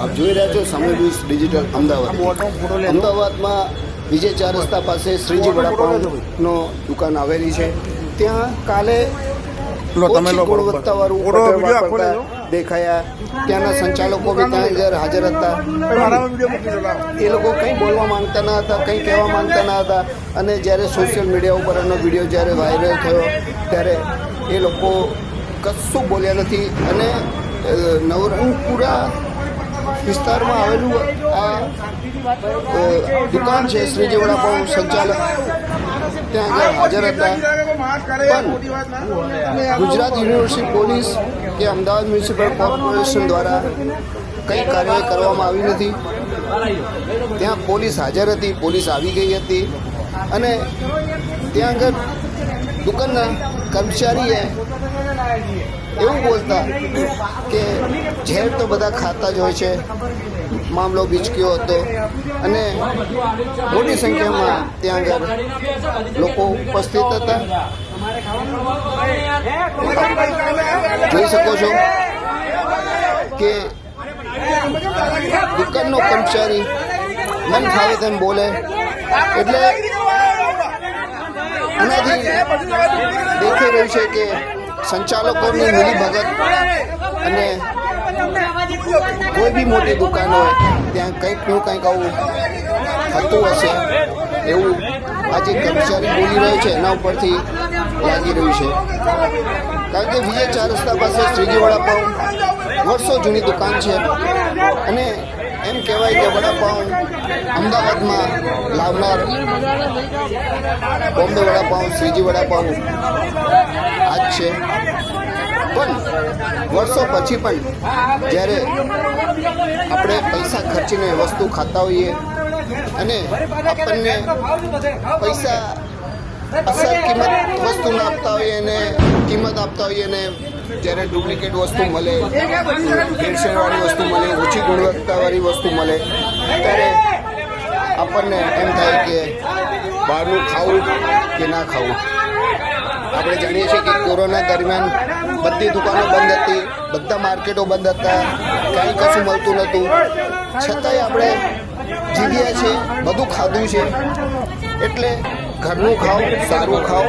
આપ જોઈ રહ્યા છો સામે ડિજિટલ અમદાવાદ. અમદાવાદમાં વિજય 4 રસ્તા પાસે શ્રીજી વડાપાઉંનો દુકાન આવેલી છે. ત્યાં કાલે ગુણવત્તાવાળું દેખાયા. ત્યાંના સંચાલકો બી ત્યાં હાજર હતા. એ લોકો કંઈ બોલવા માંગતા ન હતા, કંઈ કહેવા માંગતા ન હતા. અને જ્યારે સોશિયલ મીડિયા ઉપર એનો વિડીયો જ્યારે વાયરલ થયો ત્યારે એ લોકો કશું બોલ્યા નથી. અને નવરંગપુરા વિસ્તારમાં આવેલું આ દુકાન છે શ્રીજી વડાપાઉં સંચાલક ત્યાં આગળ હાજર હતા. પણ ગુજરાત યુનિવર્સિટી પોલીસ કે અમદાવાદ મ્યુનિસિપલ કોર્પોરેશન દ્વારા કંઈ કાર્યવાહી કરવામાં આવી નથી. ત્યાં પોલીસ હાજર હતી, પોલીસ આવી ગઈ હતી. અને ત્યાં આગળ દુકાનના કર્મચારીએ એવું બોલતા કે ઝેર તો બધા ખાતા જ હોય છે. મામલો બીચક્યો હતો અને મોટી સંખ્યામાં ત્યાં આગળ લોકો ઉપસ્થિત હતા. જોઈ શકો છો કે દુકાનનો કર્મચારી મન ફાવે તેમ બોલે. એટલે આનાથી દેખાઈ રહ્યું છે કે સંચાલકોની મિલીભગત અને કોઈ બી મોટી દુકાન હોય ત્યાં કંઈકનું કંઈક આવું થતું હશે એવું આજે કર્મચારી બોલી રહ્યો છે એના ઉપરથી લાગી રહ્યું છે. કારણ કે વિજય 4 રસ્તા પાસે શ્રીજી વડાપાઉં વર્ષો જૂની દુકાન છે. અને એમ કહેવાય કે વડાપાઉં અમદાવાદમાં લાવનાર બોમ્બે વડાપાઉં, શ્રીજી વડાપાઉં આ જ છે. પણ વર્ષો પછી પણ જ્યારે આપણે પૈસા ખર્ચીને વસ્તુ ખાતા હોઈએ અને આપણને પૈસા અસર કિંમત વસ્તુ ના આપતા હોઈએ અને કિંમત આપતા હોઈએ અને જ્યારે ડુપ્લિકેટ વસ્તુ મળે, ભેળસેળવાળી વસ્તુ મળે, ઓછી ગુણવત્તાવાળી વસ્તુ મળે ત્યારે આપણને એમ થાય કે બહારનું ખાવું કે ના ખાવું. આપણે જાણીએ છીએ કે કોરોના દરમિયાન બધી દુકાનો બંધ હતી, બધા માર્કેટો બંધ હતા, કાંઈ કશું મળતું નહોતું. છતાંય આપણે જીવ્યા છે, બધું ખાધું છે. એટલે ઘરનું ખાઓ, સારું ખાઓ